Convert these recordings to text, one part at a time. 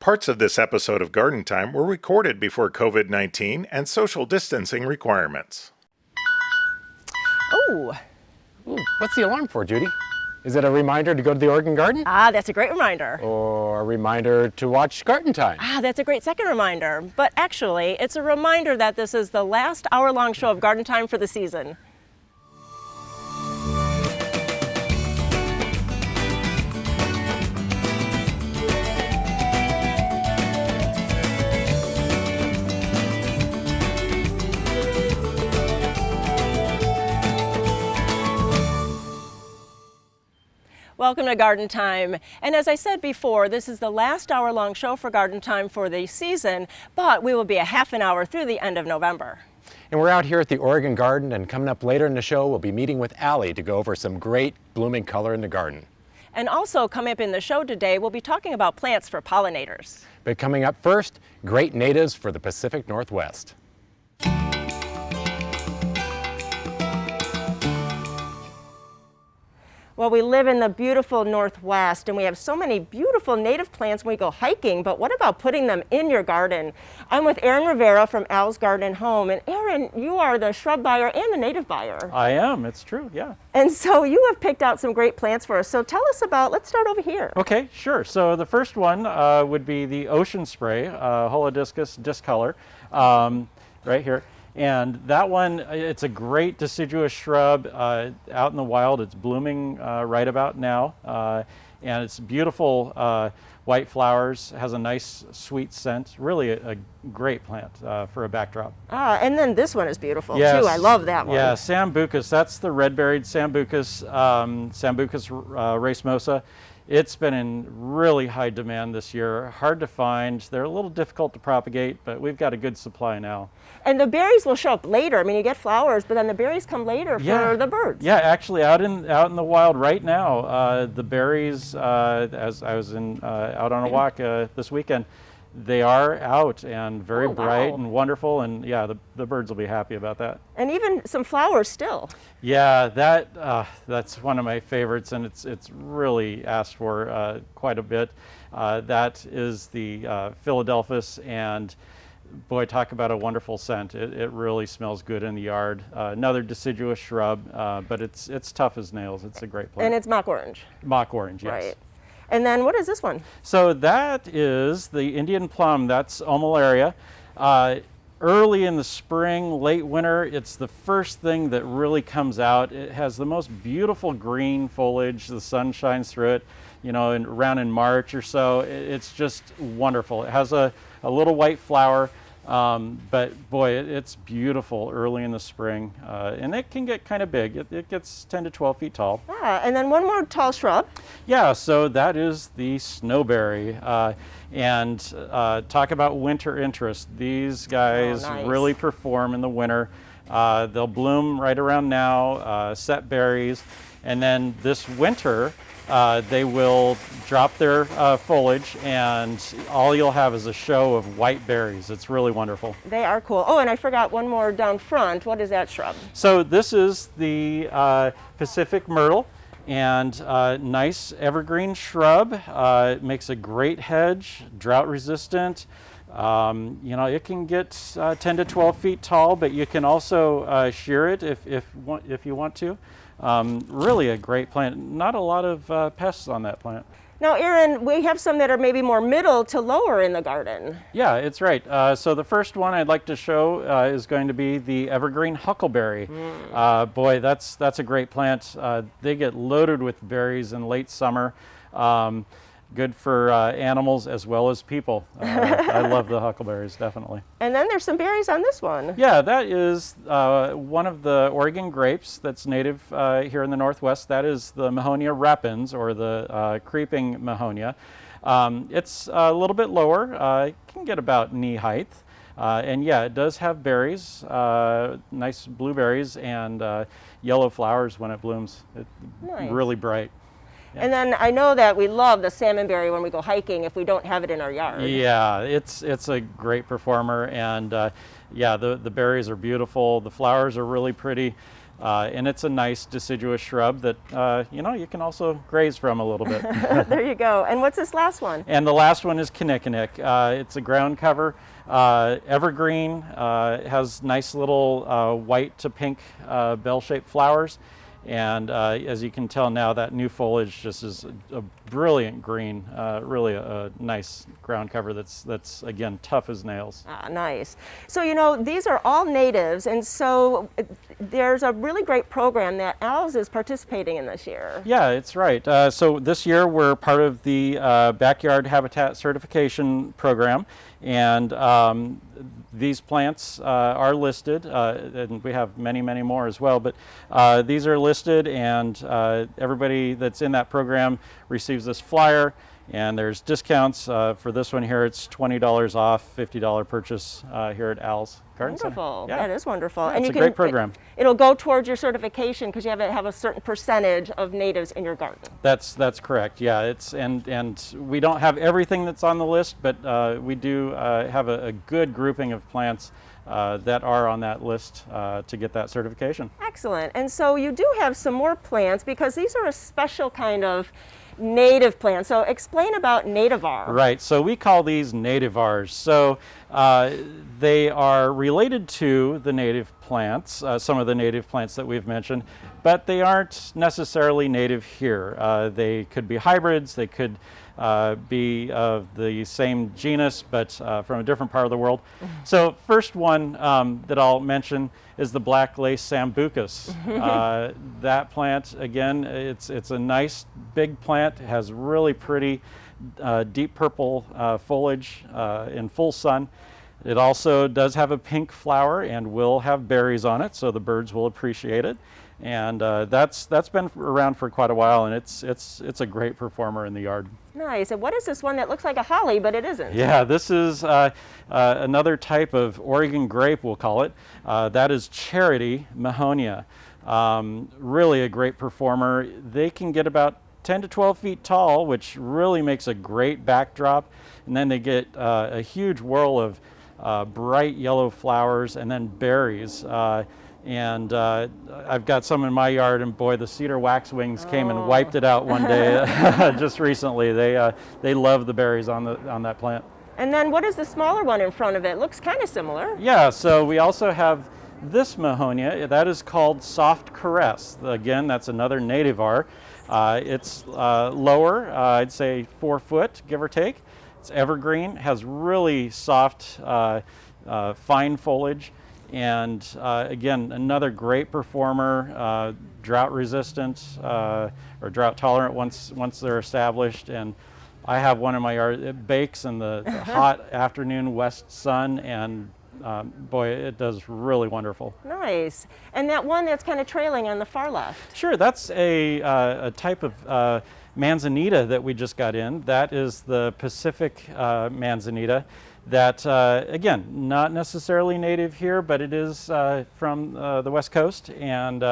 Parts of this episode of Garden Time were recorded before COVID-19 and social distancing requirements. Oh. Ooh, what's the alarm for, Judy? Is it a reminder to go to the Oregon Garden? Ah, that's a great reminder. Or a reminder to watch Garden Time? Ah, that's a great second reminder. But actually, it's a reminder that this is the last hour-long show of Garden Time for the season. Welcome to Garden Time. And as I said before, this is the last hour-long show for Garden Time for the season, but we will be a half an hour through the end of November. And we're out here at the Oregon Garden, and coming up later in the show, we'll be meeting with Allie to go over some great blooming color in the garden. And also coming up in the show today, we'll be talking about plants for pollinators. But coming up first, great natives for the Pacific Northwest. Well, we live in the beautiful Northwest, and we have so many beautiful native plants when we go hiking, but what about putting them in your garden? I'm with Aaron Rivera from Al's Garden and Home, and Aaron, you are the shrub buyer and the native buyer. I am, it's true, yeah. And so you have picked out some great plants for us, so tell us about, let's start over here. Okay, sure. So the first one would be the ocean spray, Holodiscus discolor, right here. And that one, it's a great deciduous shrub out in the wild. It's blooming right about now. And it's beautiful white flowers, has a nice sweet scent. Really a great plant for a backdrop. Ah, and then this one is beautiful yes. too. I love that one. Yeah, Sambucus, that's the red-berried Sambucus, Sambucus racemosa. It's been in really high demand this year. Hard to find. They're a little difficult to propagate, but we've got a good supply now. And the berries will show up later. I mean, you get flowers, but then the berries come later for the birds. Yeah, actually, out in the wild right now, the berries. As I was out on a walk this weekend, they are out and very bright and wonderful, and yeah, the birds will be happy about that. And even some flowers still. Yeah, that's one of my favorites, and it's really asked for quite a bit. That is the Philadelphus, and boy, talk about a wonderful scent. It really smells good in the yard. Another deciduous shrub, but it's tough as nails. It's a great plant. And it's mock orange. Mock orange, yes. Right. And then what is this one? So that is the Indian plum. That's Omalaria. Early in the spring, late winter, it's the first thing that really comes out. It has the most beautiful green foliage. The sun shines through it, you know, around in March or so. It's just wonderful. It has a little white flower. But boy, it's beautiful early in the spring, and it can get kind of big. It gets 10 to 12 feet tall. Ah, and then one more tall shrub. Yeah, so that is the snowberry. And talk about winter interest. These guys really perform in the winter. They'll bloom right around now, set berries, and then this winter, they will drop their foliage, and all you'll have is a show of white berries. It's really wonderful. They are cool. Oh, and I forgot one more down front. What is that shrub? So this is the Pacific myrtle, and nice evergreen shrub. It makes a great hedge, drought resistant. You know, it can get 10 to 12 feet tall, but you can also shear it if you want to. Really a great plant. Not a lot of pests on that plant. Now, Aaron, we have some that are maybe more middle to lower in the garden. Yeah, it's right. So the first one I'd like to show is going to be the evergreen huckleberry. Boy, that's a great plant. They get loaded with berries in late summer. Good for animals as well as people. I love the huckleberries, definitely. And then there's some berries on this one. Yeah, that is one of the Oregon grapes that's native here in the Northwest. That is the Mahonia repens, or the creeping Mahonia. It's a little bit lower. It can get about knee height. And yeah, it does have berries, nice blueberries, and yellow flowers when it blooms. It's really bright. Yeah. And then I know that we love the salmonberry when we go hiking if we don't have it in our yard. Yeah, it's a great performer, and yeah, the berries are beautiful. The flowers are really pretty. And it's a nice deciduous shrub that, you can also graze from a little bit. There you go. And what's this last one? And the last one is kinnikinnick. It's a ground cover, evergreen, has nice little white to pink bell-shaped flowers. And as you can tell now, that new foliage just is a brilliant green, really a nice ground cover that's again, tough as nails. Ah, nice. So, these are all natives, and so there's a really great program that Al's is participating in this year. Yeah, it's right. So this year we're part of the Backyard Habitat Certification Program, and these plants are listed, and we have many, many more as well, but these are listed, and everybody that's in that program receives this flyer, and there's discounts. For this one here, it's $20 off, $50 purchase here at Al's Garden Center. Wonderful. Yeah. That is wonderful. Yeah, it's a great program. It'll go towards your certification because you have a certain percentage of natives in your garden. That's correct. Yeah, it's and we don't have everything that's on the list, but we do have a good grouping of plants that are on that list to get that certification. Excellent. And so you do have some more plants because these are a special kind of native plants. So explain about nativars. Right. So we call these nativars. So they are related to the native plants, some of the native plants that we've mentioned, but they aren't necessarily native here. They could be hybrids. They could be of the same genus, but from a different part of the world. So first one that I'll mention is the black lace sambucus. That plant, again, it's a nice big plant. It has really pretty deep purple foliage in full sun. It also does have a pink flower and will have berries on it, so the birds will appreciate it. And that's been around for quite a while, and it's a great performer in the yard. Nice. And what is this one that looks like a holly, but it isn't? Yeah, this is another type of Oregon grape, we'll call it. That is Charity Mahonia. Really a great performer. They can get about 10 to 12 feet tall, which really makes a great backdrop. And then they get a huge whirl of bright yellow flowers and then berries. And I've got some in my yard, and boy, the cedar waxwings came and wiped it out one day just recently. They love the berries on that plant. And then what is the smaller one in front of it? Looks kind of similar. Yeah, so we also have this Mahonia. That is called Soft Caress. Again, that's another nativar. It's lower, I'd say 4 foot, give or take. It's evergreen, has really soft, fine foliage. And again, another great performer, drought resistant or drought tolerant once they're established. And I have one in my yard. It bakes in the hot afternoon west sun, and boy, it does really wonderful. Nice. And that one that's kind of trailing on the far left? Sure, that's a type of manzanita that we just got in. That is the Pacific manzanita. That, again, not necessarily native here, but it is from the West Coast, and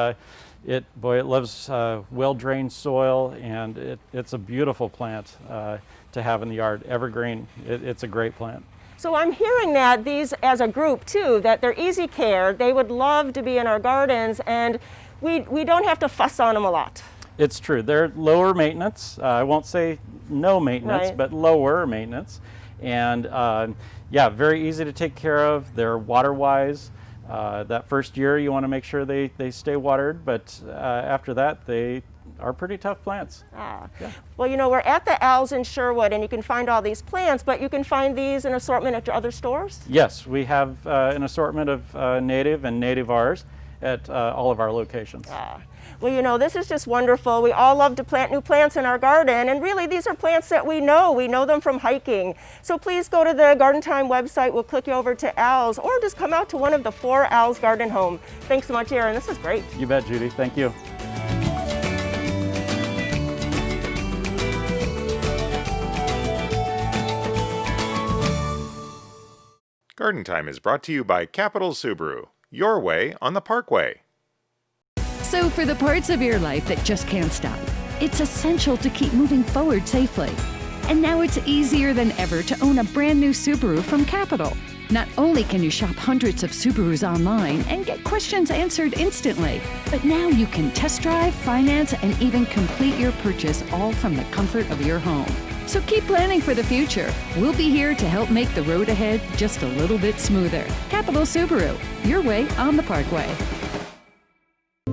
it loves well-drained soil, and it's a beautiful plant to have in the yard. Evergreen, it's a great plant. So I'm hearing that these, as a group too, that they're easy care. They would love to be in our gardens, and we don't have to fuss on them a lot. It's true. They're lower maintenance. I won't say no maintenance, Right. but lower maintenance. And yeah, very easy to take care of. They're water-wise. That first year you want to make sure they stay watered, but after that they are pretty tough plants. Ah. Yeah. Well, we're at the Al's in Sherwood, and you can find all these plants, but you can find these in assortment at your other stores? Yes, we have an assortment of native and nativars at all of our locations. Ah. Well, this is just wonderful. We all love to plant new plants in our garden, and really these are plants that we know. We know them from hiking. So please go to the Garden Time website. We'll click you over to Al's, or just come out to one of the 4 Al's Garden Home. Thanks so much, Aaron. This is great. You bet, Judy. Thank you. Garden Time is brought to you by Capital Subaru, your way on the Parkway. So for the parts of your life that just can't stop, it's essential to keep moving forward safely. And now it's easier than ever to own a brand new Subaru from Capital. Not only can you shop hundreds of Subarus online and get questions answered instantly, but now you can test drive, finance, and even complete your purchase all from the comfort of your home. So keep planning for the future. We'll be here to help make the road ahead just a little bit smoother. Capital Subaru, your way on the Parkway.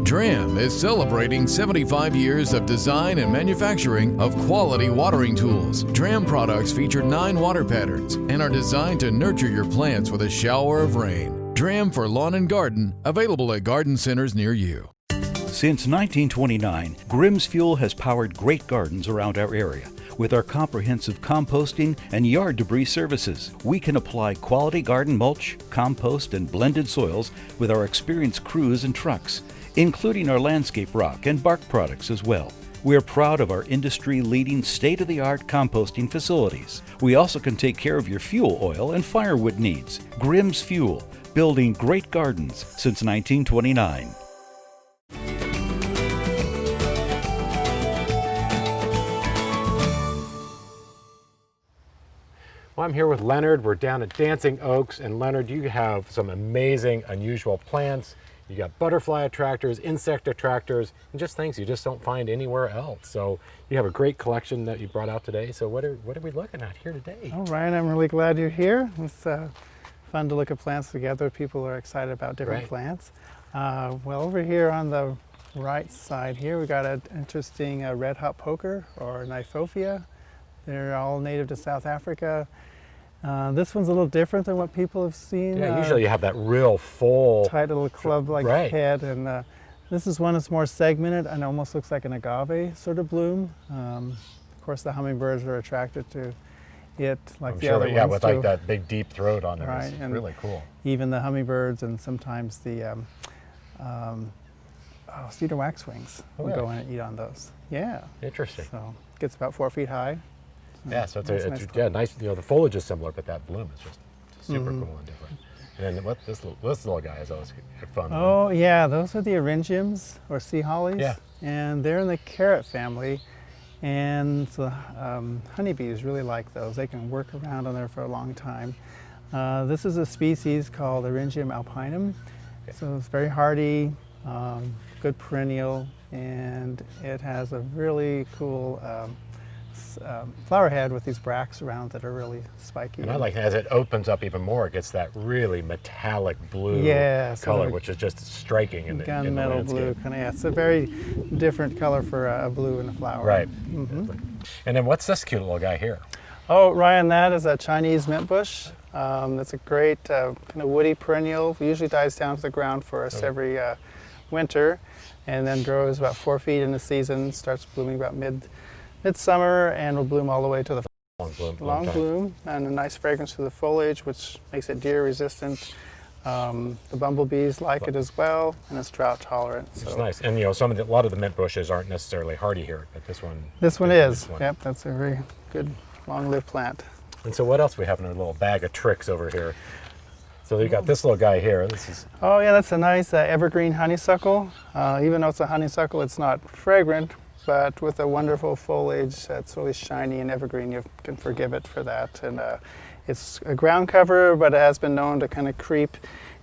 Dram is celebrating 75 years of design and manufacturing of quality watering tools. Dram products feature 9 water patterns and are designed to nurture your plants with a shower of rain. Dram for lawn and garden, available at garden centers near you. Since 1929, Grimm's Fuel has powered great gardens around our area. With our comprehensive composting and yard debris services, we can apply quality garden mulch, compost, and blended soils with our experienced crews and trucks, including our landscape rock and bark products as well. We're proud of our industry-leading state-of-the-art composting facilities. We also can take care of your fuel oil and firewood needs. Grimm's Fuel, building great gardens since 1929. Well, I'm here with Leonard. We're down at Dancing Oaks, and Leonard, you have some amazing, unusual plants. You got butterfly attractors, insect attractors, and just things you just don't find anywhere else. So you have a great collection that you brought out today. So what are we looking at here today? Oh, Ryan, I'm really glad you're here. It's fun to look at plants together. People are excited about different plants. Well, over here on the right side here, we got an interesting red hot poker or Nyphophia. They're all native to South Africa. This one's a little different than what people have seen. Yeah, usually you have that real full, tight little club-like head, and this is one that's more segmented and almost looks like an agave sort of bloom. Of course, the hummingbirds are attracted to it, like I'm the sure other that, ones with too. like that big deep throat on there. It's and really cool. Even the hummingbirds and sometimes the cedar waxwings will go in and eat on those. Yeah. Interesting. So it gets about 4 feet high. Yeah, so it's nice. You know, the foliage is similar, but that bloom is just super cool and different. And then what this little guy is always fun. Oh yeah, those are the Eryngiums or sea hollies. Yeah. And they're in the carrot family, and the honeybees really like those. They can work around on there for a long time. This is a species called Eryngium alpinum. So it's very hardy, good perennial, and it has a really cool flower head with these bracts around that are really spiky. And I like as it opens up even more, it gets that really metallic blue color, which is just striking in the gunmetal blue kind of. Yeah, it's a very different color for a blue in a flower. Right. And then what's this cute little guy here? Oh, Ryan, that is a Chinese mint bush. That's a great kind of woody perennial. It usually dies down to the ground for us every winter, and then grows about 4 feet in the season. Starts blooming about midsummer and will bloom all the way to the long bloom, and a nice fragrance to the foliage, which makes it deer resistant. The bumblebees like it as well, and it's drought tolerant. So. It's nice, and you know, a lot of the mint bushes aren't necessarily hardy here, but this one. Is. Yep, that's a very good long-lived plant. And so, what else do we have in our little bag of tricks over here? So you got this little guy here. This is. Oh yeah, that's a nice evergreen honeysuckle. Even though it's a honeysuckle, it's not fragrant. But with a wonderful foliage that's really shiny and evergreen, you can forgive it for that. And it's a ground cover, but it has been known to kind of creep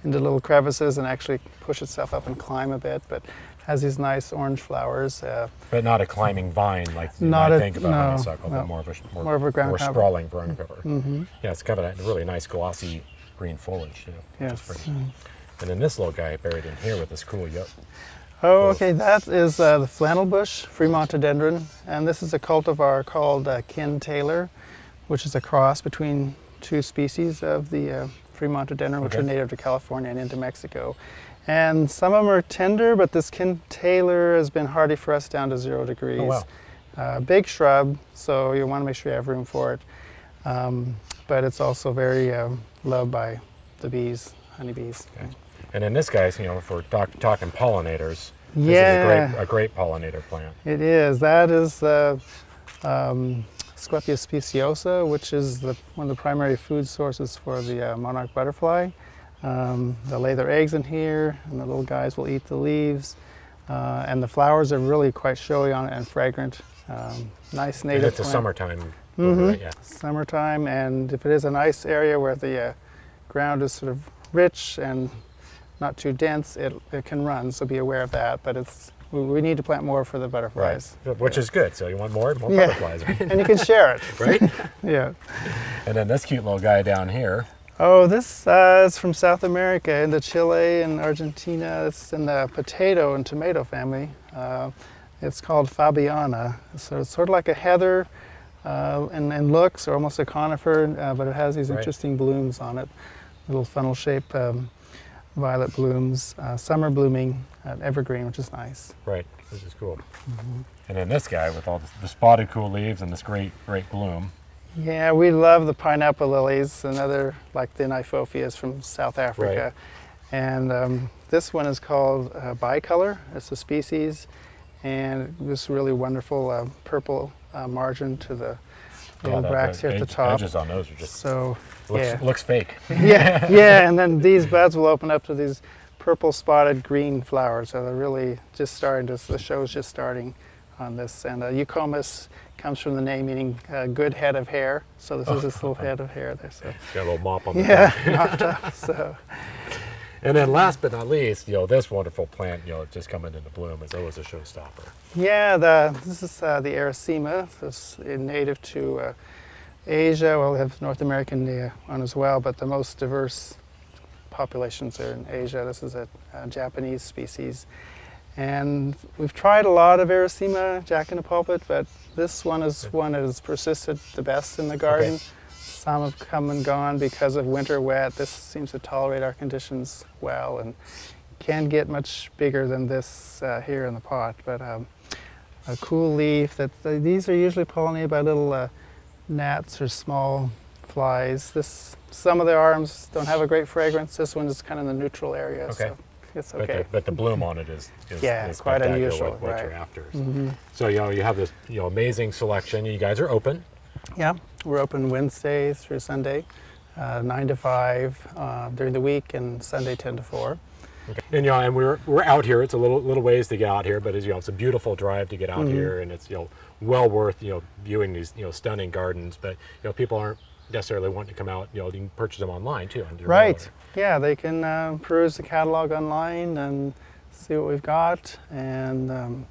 into little crevices and actually push itself up and climb a bit. But has these nice orange flowers. But not a climbing vine like you might think about honeysuckle, but more of a ground cover. Sprawling ground cover. Yeah, it's kind of a really nice glossy green foliage. Yes. And then this little guy buried in here with this cool yolk. Oh, okay, that is the Flannelbush, Fremont, and this is a cultivar called Kin Taylor, which is a cross between 2 species of the Fremont, which are native to California and into Mexico. And some of them are tender, but this Kin Taylor has been hardy for us down to 0 degrees. Oh, wow. Big shrub, so you want to make sure you have room for it. But it's also very loved by the bees, honeybees. Okay. And then this guy's, you know, if we're talking pollinators, this is a great pollinator plant. It is. That is the Asclepias speciosa, which is one of the primary food sources for the monarch butterfly. They'll lay their eggs in here, and the little guys will eat the leaves. And the flowers are really quite showy on it and fragrant. Nice native plant. It's a summertime. Right? Yeah. Summertime, and if it is a nice area where the ground is sort of rich and not too dense, it can run, so be aware of that. But we need to plant more for the butterflies. Right. Which is good. So you want more Yeah. butterflies, right? And you can share it. Right? Yeah. And then this cute little guy down here. Oh, this is from South America, into Chile and Argentina. It's in the potato and tomato family. It's called Fabiana. So it's sort of like a heather in looks, or almost a conifer, but it has these interesting blooms on it, little funnel-shaped violet blooms, summer blooming, evergreen, which is nice. Right, this is cool. And then this guy with all the spotted cool leaves and this great bloom. Yeah, we love the pineapple lilies, another like the Nifophias from South Africa. Right. And this one is called bicolor. It's a species, and this really wonderful purple margin to the little bracts here at the top. Edges on those are just So looks fake. yeah, and then these buds will open up to these purple spotted green flowers. So they're really just starting to, the show's just starting on this. And Eucomis comes from the name meaning good head of hair. So this is this little head of hair there. So Got a little mop on the yeah, top. knocked up. So And then last but not least, this wonderful plant, just coming into bloom is always a showstopper. yeah, this is the Aricema. This is native to Asia. Well, we have North American one as well, but the most diverse populations are in Asia. This is a Japanese species. And we've tried a lot of Aricema, Jack in the Pulpit, but this one is one that has persisted the best in the garden. Okay. Some have come and gone because of winter wet. This seems to tolerate our conditions well and can get much bigger than this here in the pot. But a cool leaf. These are usually pollinated by little gnats or small flies. Some of the arms don't have a great fragrance. This one is kind of in the neutral area, Okay. so it's okay. But the bloom on it is Yeah, is quite spectacular, unusual, what right. you're after. So you have this amazing selection. You guys are open. Yeah, we're open Wednesday through Sunday, 9 to 5 during the week, and Sunday 10 to 4. Okay. And we're out here. It's a little ways to get out here, but it's a beautiful drive to get out here, and it's well worth viewing these stunning gardens. But people aren't necessarily wanting to come out. You can purchase them online too. Right. Yeah, they can peruse the catalog online and see what we've got, and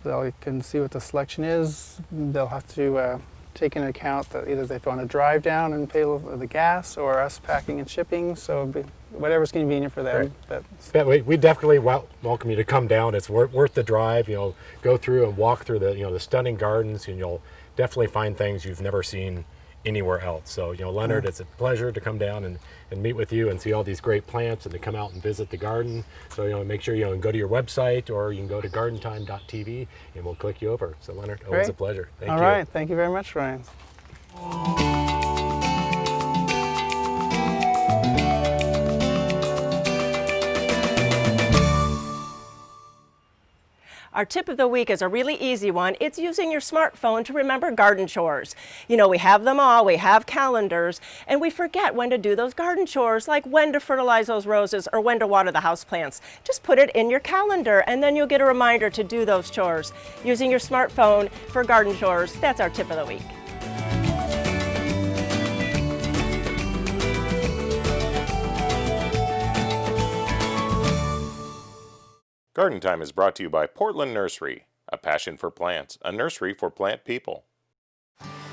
they can see what the selection is. They'll have to take into account that either they want to drive down and pay the gas, or us packing and shipping. So it'll be whatever's convenient for them. Right. But we definitely welcome you to come down. It's worth the drive. Go through and walk through the stunning gardens, and you'll definitely find things you've never seen anywhere else. So Leonard, it's a pleasure to come down and meet with you and see all these great plants, and to come out and visit the garden. So make sure you can go to your website, or you can go to gardentime.tv, and we'll click you over. So Leonard, always a pleasure. Thank you. All right, thank you very much, Ryan. Our tip of the week is a really easy one. It's using your smartphone to remember garden chores. We have them all, we have calendars, and we forget when to do those garden chores, like when to fertilize those roses or when to water the houseplants. Just put it in your calendar, and then you'll get a reminder to do those chores. Using your smartphone for garden chores, that's our tip of the week. Garden Time is brought to you by Portland Nursery, a passion for plants, a nursery for plant people.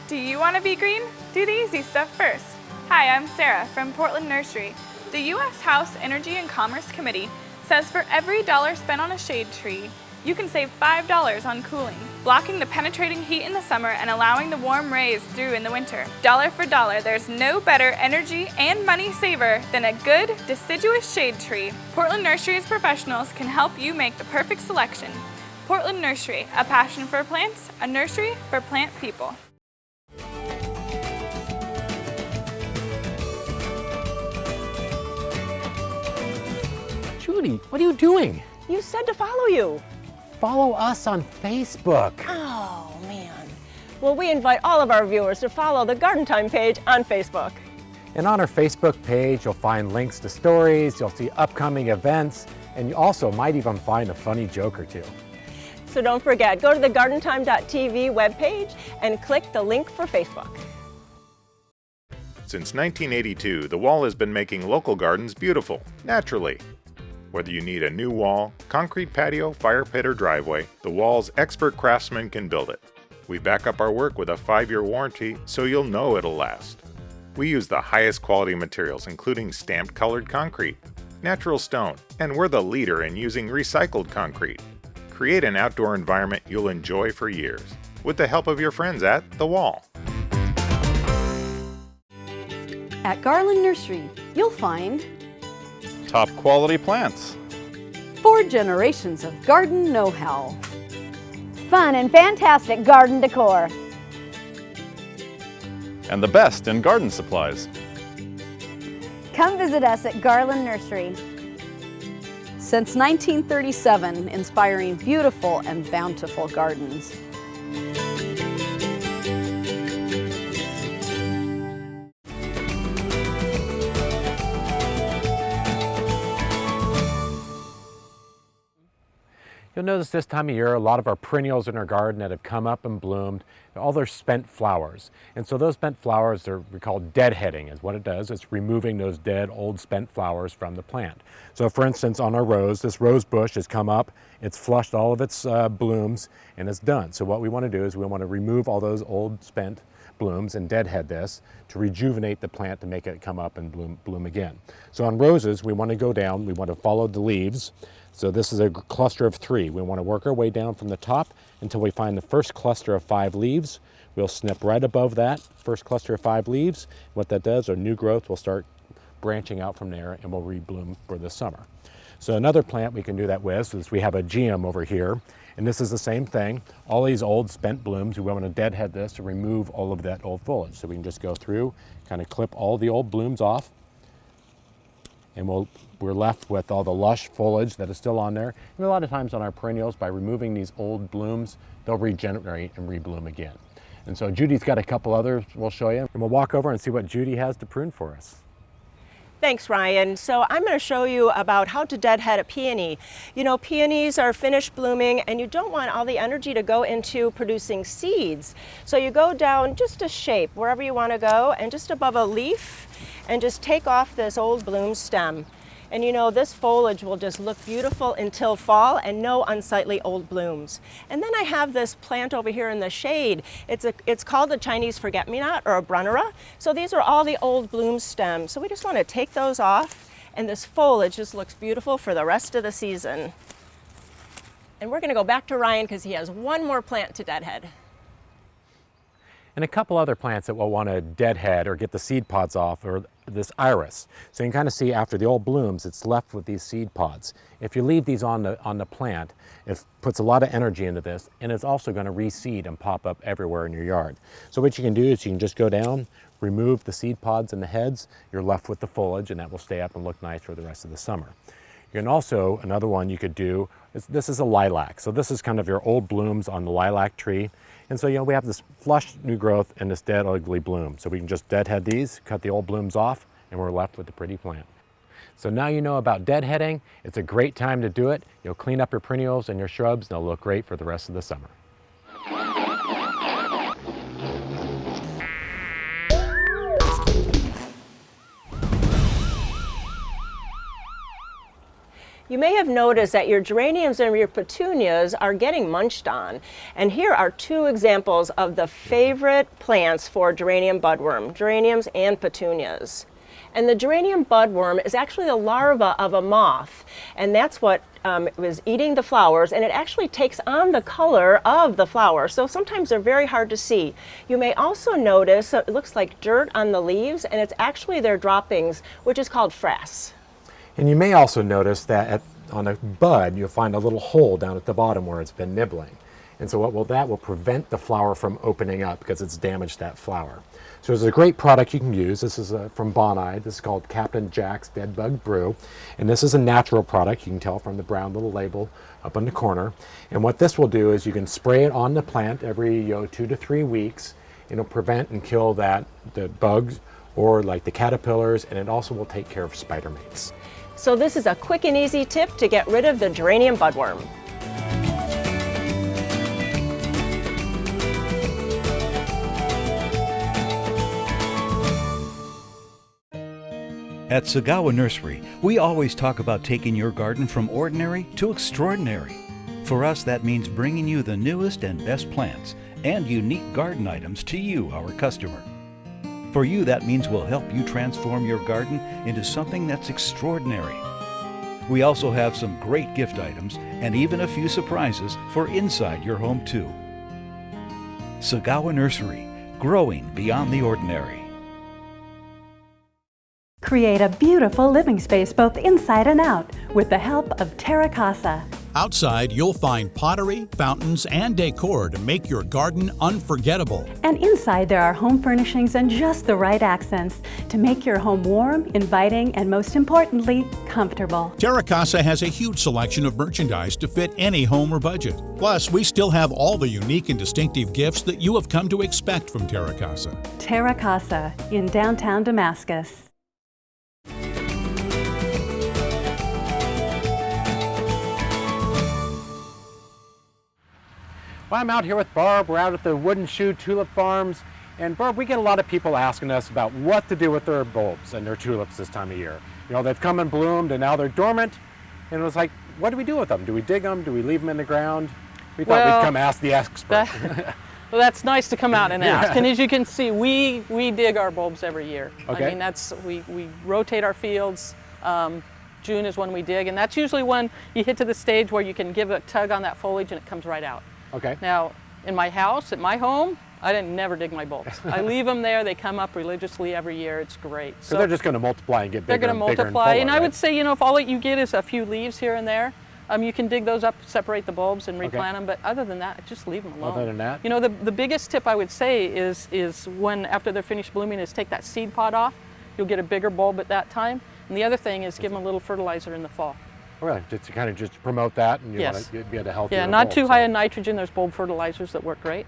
Do you want to be green? Do the easy stuff first. Hi, I'm Sarah from Portland Nursery. The U.S. House Energy and Commerce Committee says for every $1 spent on a shade tree, you can save $5 on cooling, blocking the penetrating heat in the summer and allowing the warm rays through in the winter. Dollar for dollar, there's no better energy and money saver than a good, deciduous shade tree. Portland Nursery's professionals can help you make the perfect selection. Portland Nursery, a passion for plants, a nursery for plant people. Judy, what are you doing? You said to follow you. Follow us on Facebook. Oh, man. Well, we invite all of our viewers to follow the Garden Time page on Facebook. And on our Facebook page, you'll find links to stories, you'll see upcoming events, and you also might even find a funny joke or two. So don't forget, go to the gardentime.tv webpage and click the link for Facebook. Since 1982, the Wall has been making local gardens beautiful, naturally. Whether you need a new wall, concrete patio, fire pit, or driveway, the Wall's expert craftsmen can build it. We back up our work with a 5-year warranty, so you'll know it'll last. We use the highest quality materials, including stamped colored concrete, natural stone, and we're the leader in using recycled concrete. Create an outdoor environment you'll enjoy for years, with the help of your friends at The Wall. At Garland Nursery, you'll find top quality plants, 4 generations of garden know-how, fun and fantastic garden decor, and the best in garden supplies. Come visit us at Garland Nursery. Since 1937, inspiring beautiful and bountiful gardens. You'll notice this time of year, a lot of our perennials in our garden that have come up and bloomed, all their spent flowers. And so those spent flowers we call deadheading is what it does. It's removing those dead, old spent flowers from the plant. So for instance, on our rose, this rose bush has come up, it's flushed all of its blooms, and it's done. So what we want to do is we want to remove all those old spent blooms and deadhead this to rejuvenate the plant to make it come up and bloom again. So on roses, we want to go down, we want to follow the leaves. So this is a cluster of 3. We want to work our way down from the top until we find the first cluster of 5 leaves. We'll snip right above that first cluster of 5 leaves. What that does, our new growth will start branching out from there and will rebloom for the summer. So another plant we can do that with is we have a geum over here, and this is the same thing. All these old spent blooms, we want to deadhead this to remove all of that old foliage. So we can just go through, kind of clip all the old blooms off, and we're left with all the lush foliage that is still on there. And a lot of times on our perennials, by removing these old blooms, they'll regenerate and rebloom again. And so Judy's got a couple others we'll show you, and we'll walk over and see what Judy has to prune for us. Thanks, Ryan. So I'm going to show you about how to deadhead a peony. You know, peonies are finished blooming and you don't want all the energy to go into producing seeds. So you go down just a shape wherever you want to go and just above a leaf and just take off this old bloom stem. And you know, this foliage will just look beautiful until fall and no unsightly old blooms. And then I have this plant over here in the shade. It's called a Chinese forget-me-not or a brunnera. So these are all the old bloom stems. So we just want to take those off and this foliage just looks beautiful for the rest of the season. And we're going to go back to Ryan because he has one more plant to deadhead. And a couple other plants that we'll want to deadhead or get the seed pods off are this iris. So you can kind of see after the old blooms, it's left with these seed pods. If you leave these on the plant, it puts a lot of energy into this, and it's also going to reseed and pop up everywhere in your yard. So what you can do is you can just go down, remove the seed pods and the heads, you're left with the foliage, and that will stay up and look nice for the rest of the summer. You can also, another one you could do, this is a lilac. So this is kind of your old blooms on the lilac tree. And so, you know, we have this flush new growth and this dead ugly bloom. So we can just deadhead these, cut the old blooms off, and we're left with the pretty plant. So now you know about deadheading. It's a great time to do it. You'll clean up your perennials and your shrubs, and they'll look great for the rest of the summer. You may have noticed that your geraniums and your petunias are getting munched on. And here are 2 examples of the favorite plants for geranium budworm, geraniums and petunias. And the geranium budworm is actually the larva of a moth. And that's what was eating the flowers, and it actually takes on the color of the flower. So sometimes they're very hard to see. You may also notice it looks like dirt on the leaves, and it's actually their droppings, which is called frass. And you may also notice that on a bud, you'll find a little hole down at the bottom where it's been nibbling. And so that will prevent the flower from opening up because it's damaged that flower. So there's a great product you can use. This is from Mahony. This is called Captain Jack's Dead Bug Brew. And this is a natural product. You can tell from the brown little label up in the corner. And what this will do is you can spray it on the plant every 2 to 3 weeks. It'll prevent and kill the bugs or like the caterpillars, and it also will take care of spider mites. So this is a quick and easy tip to get rid of the geranium budworm. At Sagawa Nursery, we always talk about taking your garden from ordinary to extraordinary. For us, that means bringing you the newest and best plants and unique garden items to you, our customer. For you, that means we'll help you transform your garden into something that's extraordinary. We also have some great gift items and even a few surprises for inside your home too. Sagawa Nursery, growing beyond the ordinary. Create a beautiful living space both inside and out with the help of Terra Casa. Outside, you'll find pottery, fountains, and decor to make your garden unforgettable. And inside, there are home furnishings and just the right accents to make your home warm, inviting, and most importantly, comfortable. Terra Casa has a huge selection of merchandise to fit any home or budget. Plus, we still have all the unique and distinctive gifts that you have come to expect from Terra Casa. Terra Casa in downtown Damascus. Well, I'm out here with Barb. We're out at the Wooden Shoe Tulip Farms. And Barb, we get a lot of people asking us about what to do with their bulbs and their tulips this time of year. You know, they've come and bloomed and now they're dormant. And it was like, what do we do with them? Do we dig them? Do we leave them in the ground? We thought we'd come ask the expert. Well, that's nice to come out and ask. Yeah. And as you can see, we dig our bulbs every year. Okay. I mean, we rotate our fields. June is when we dig, and that's usually when you hit to the stage where you can give a tug on that foliage and it comes right out. Okay. Now, in my house, at my home, I didn't never dig my bulbs. I leave them there. They come up religiously every year. It's great. So they're just going to multiply and get bigger. They're going to multiply, and I would say, you know, if all that you get is a few leaves here and there, you can dig those up, separate the bulbs, and replant them. But other than that, just leave them alone. Other than that, you know, the biggest tip I would say is when after they're finished blooming, is take that seed pod off. You'll get a bigger bulb at that time. And the other thing is give them a little fertilizer in the fall. Really, just to kind of just promote that, and you yes. want to be at a healthier Yeah, not bulb, too high in nitrogen. There's bulb fertilizers that work great.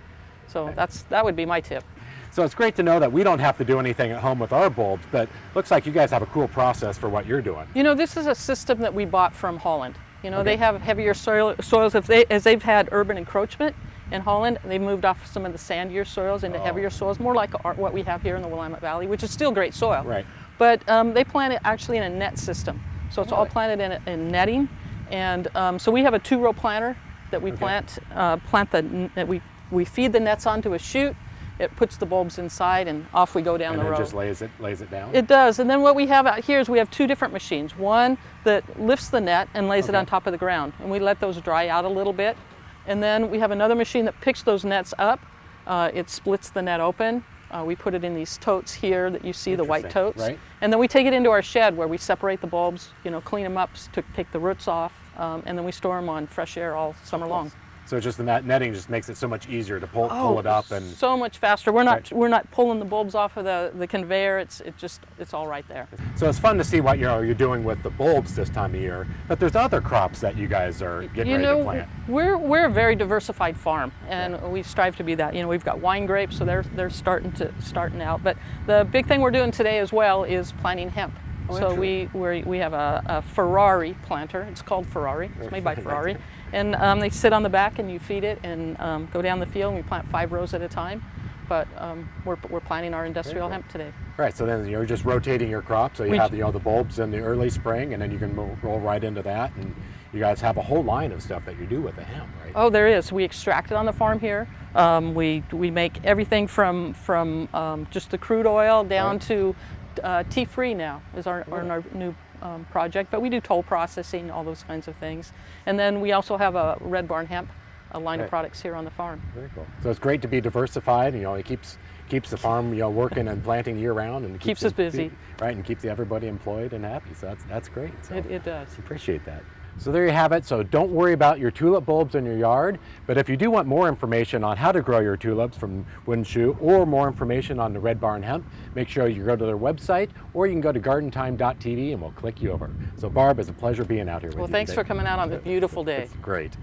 So that would be my tip. So it's great to know that we don't have to do anything at home with our bulbs, but looks like you guys have a cool process for what you're doing. You know, this is a system that we bought from Holland. You know, Okay. they have heavier soils. As they've had urban encroachment in Holland, they moved off some of the sandier soils into heavier soils, more like what we have here in the Willamette Valley, which is still great soil. Right. But they plant it actually in a net system. So it's all planted in netting. And so we have a 2-row planter that we we feed the nets onto a chute. It puts the bulbs inside, and off we go down the road. And it just lays it down? It does. And then what we have out here is we have 2 different machines. One that lifts the net and lays it on top of the ground, and we let those dry out a little bit. And then we have another machine that picks those nets up. It splits the net open. We put it in these totes here that you see, the white totes. Right. And then we take it into our shed where we separate the bulbs, you know, clean them up, take the roots off, and then we store them on fresh air all summer long. So just the netting just makes it so much easier to pull it up, and so much faster. We're not pulling the bulbs off of the conveyor. It's all right there. So it's fun to see what you're doing with the bulbs this time of year. But there's other crops that you guys are getting ready to plant. We're a very diversified farm, and we strive to be that. You know, we've got wine grapes, so they're starting out. But the big thing we're doing today as well is planting hemp. So we have a Ferrari planter. It's called Ferrari. It's made by Ferrari. And they sit on the back and you feed it and go down the field, and we plant 5 rows at a time. But we're planting our industrial hemp today. Right, so then you're just rotating your crop. So you have the bulbs in the early spring, and then you can roll right into that. And you guys have a whole line of stuff that you do with the hemp, right? Oh, there is. We extract it on the farm here. We make everything from just the crude oil down to tea-free now is our new project, but we do toll processing, all those kinds of things. And then we also have a Red Barn Hemp, a line of products here on the farm. Very cool. So it's great to be diversified. You know, it keeps the farm working and planting year round, and keeps us busy, right? And keeps everybody employed and happy. So that's great. So it does. Appreciate that. So there you have it. So don't worry about your tulip bulbs in your yard, but if you do want more information on how to grow your tulips from Wooden Shoe, or more information on the Red Barn Hemp, make sure you go to their website, or you can go to gardentime.tv and we'll click you over. So Barb, it's a pleasure being out here with you. Well, thanks for coming out on this beautiful day. It's great.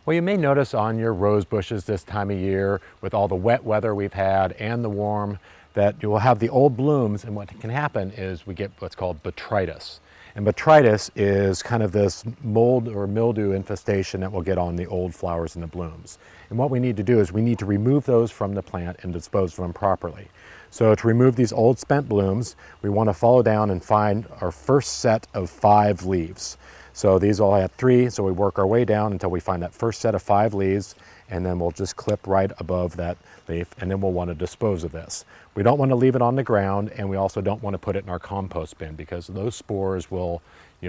Well, you may notice on your rose bushes this time of year, with all the wet weather we've had and the warm, that you will have the old blooms, and what can happen is we get what's called botrytis. And Botrytis is kind of this mold or mildew infestation that will get on the old flowers and the blooms. And what we need to do is we need to remove those from the plant and dispose of them properly. So to remove these old spent blooms, we want to follow down and find our first set of 5 leaves. So these all have 3, so we work our way down until we find that first set of 5 leaves, and then we'll just clip right above that leaf, and then we'll want to dispose of this. We don't want to leave it on the ground, and we also don't want to put it in our compost bin because those spores will,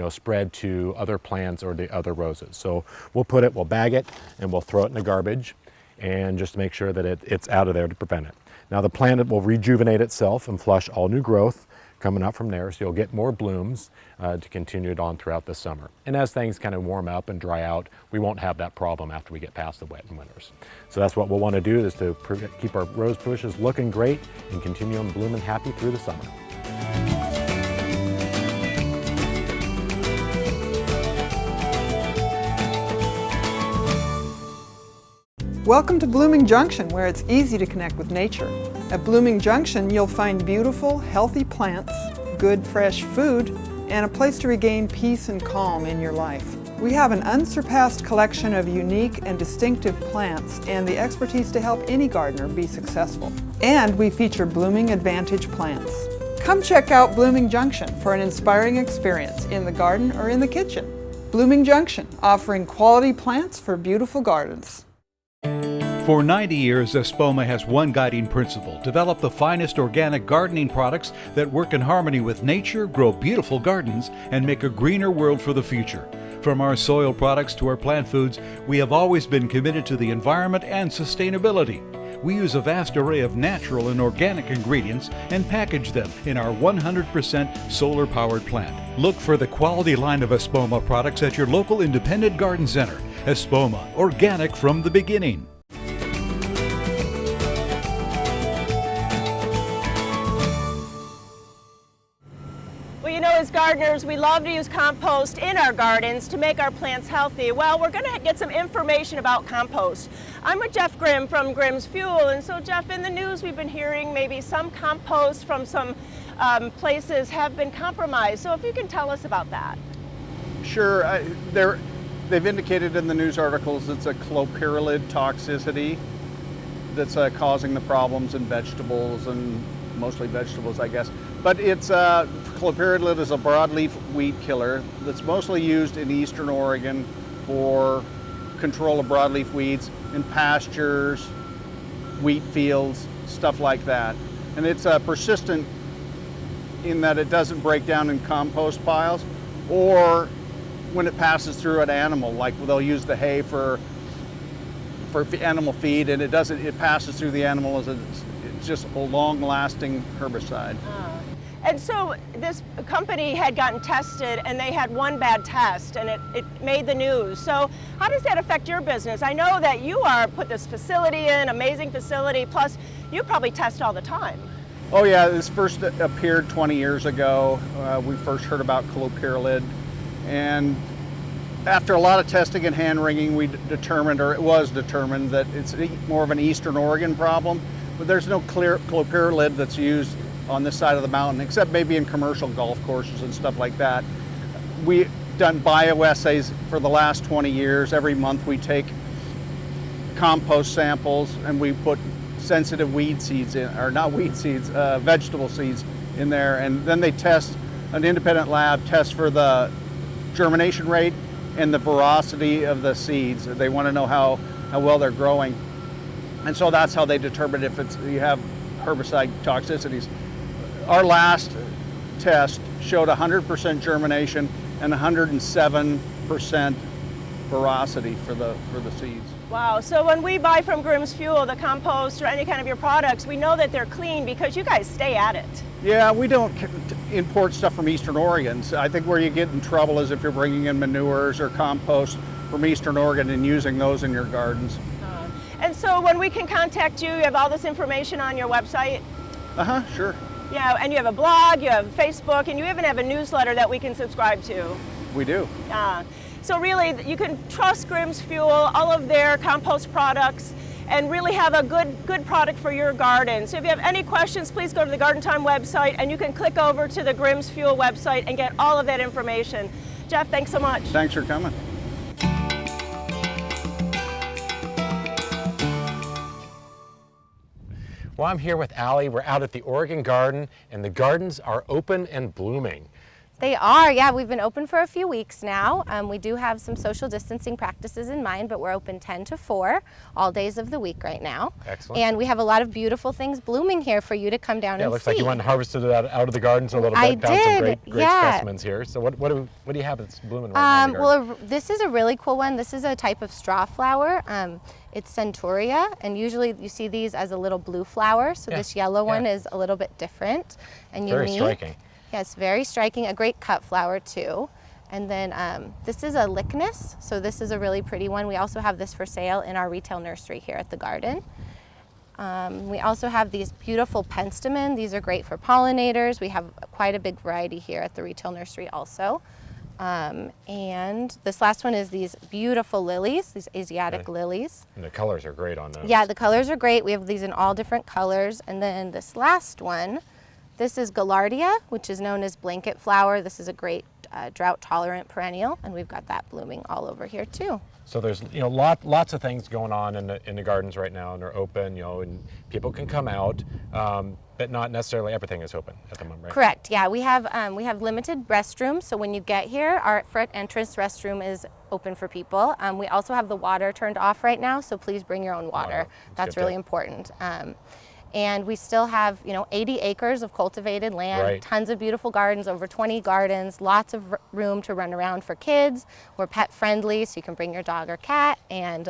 spread to other plants or the other roses. So we'll bag it, and we'll throw it in the garbage, and just make sure that it's out of there to prevent it. Now the plant will rejuvenate itself and flush all new growth coming up from there, so you'll get more blooms to continue it on throughout the summer. And as things kind of warm up and dry out, we won't have that problem after we get past the wet and winters. So that's what we'll want to do, is to keep our rose bushes looking great and continue them blooming happy through the summer. Welcome to Blooming Junction, where it's easy to connect with nature. At Blooming Junction, you'll find beautiful, healthy plants, good, fresh food, and a place to regain peace and calm in your life. We have an unsurpassed collection of unique and distinctive plants and the expertise to help any gardener be successful. And we feature Blooming Advantage plants. Come check out Blooming Junction for an inspiring experience in the garden or in the kitchen. Blooming Junction, offering quality plants for beautiful gardens. For 90 years, Espoma has one guiding principle: develop the finest organic gardening products that work in harmony with nature, grow beautiful gardens, and make a greener world for the future. From our soil products to our plant foods, we have always been committed to the environment and sustainability. We use a vast array of natural and organic ingredients and package them in our 100% solar-powered plant. Look for the quality line of Espoma products at your local independent garden center. Espoma, organic from the beginning. As gardeners, we love to use compost in our gardens to make our plants healthy. Well, we're going to get some information about compost. I'm with Jeff Grimm from Grimm's Fuel, and so Jeff, in the news we've been hearing maybe some compost from some places have been compromised. So if you can tell us about that. Sure. They've indicated in the news articles it's a clopyralid toxicity that's causing the problems in vegetables, and mostly vegetables, I guess. But it's clopyralid is a broadleaf weed killer that's mostly used in eastern Oregon for control of broadleaf weeds in pastures, wheat fields, stuff like that. And it's persistent in that it doesn't break down in compost piles, or when it passes through an animal, like they'll use the hay for animal feed, and it passes through the animal as it's just a long-lasting herbicide. And so this company had gotten tested, and they had one bad test, and it made the news. So how does that affect your business? I know that you put this facility in, amazing facility, plus you probably test all the time. Oh yeah, this first appeared 20 years ago. We first heard about clopyralid, and after a lot of testing and hand-wringing, it was determined that it's more of an Eastern Oregon problem, but there's no clear clopyralid that's used on this side of the mountain, except maybe in commercial golf courses and stuff like that. We've done bioassays for the last 20 years. Every month we take compost samples and we put sensitive weed seeds in, or not weed seeds, vegetable seeds in there, and then they test, an independent lab tests for the germination rate and the veracity of the seeds. They want to know how well they're growing. And so that's how they determine if you have herbicide toxicities. Our last test showed 100% germination and 107% veracity for the seeds. Wow, so when we buy from Grimm's Fuel, the compost or any kind of your products, we know that they're clean because you guys stay at it. Yeah, we don't import stuff from Eastern Oregon. So I think where you get in trouble is if you're bringing in manures or compost from Eastern Oregon and using those in your gardens. And so when we can contact you have all this information on your website? Sure. Yeah, and you have a blog, you have Facebook, and you even have a newsletter that we can subscribe to. We do. So really, you can trust Grimm's Fuel, all of their compost products, and really have a good product for your garden. So if you have any questions, please go to the Garden Time website, and you can click over to the Grimm's Fuel website and get all of that information. Jeff, thanks so much. Thanks for coming. Well, I'm here with Allie. We're out at the Oregon Garden, and the gardens are open and blooming. They are, yeah. We've been open for a few weeks now. We do have some social distancing practices in mind, but we're open 10 to 4 all days of the week right now. Excellent. And we have a lot of beautiful things blooming here for you to come down and see. Yeah, it looks like you went and harvested it out of the gardens a little bit. I Found some did, great yeah. specimens here. So what do you have that's blooming right now in the garden? Well, this is a really cool one. This is a type of straw flower. It's Centaurea, and usually you see these as a little blue flower. So this yellow one is a little bit different and unique. Very striking. Yeah, it's very striking. A great cut flower too. And then this is a Lychnis. So this is a really pretty one. We also have this for sale in our retail nursery here at the garden. We also have these beautiful penstemon. These are great for pollinators. We have quite a big variety here at the retail nursery also. And this last one is these beautiful lilies, these Asiatic lilies. And the colors are great on those. Yeah, the colors are great. We have these in all different colors. And then this last one, this is Gaillardia, which is known as blanket flower. This is a great drought-tolerant perennial, and we've got that blooming all over here too. So there's lots of things going on in the gardens right now, and they're open, and people can come out, but not necessarily everything is open at the moment, right? Correct. Yeah, we have limited restrooms. So when you get here, our front entrance restroom is open for people. We also have the water turned off right now, so please bring your own water. That's really important. And we still have, 80 acres of cultivated land, tons of beautiful gardens, over 20 gardens, lots of room to run around for kids. We're pet friendly, so you can bring your dog or cat. And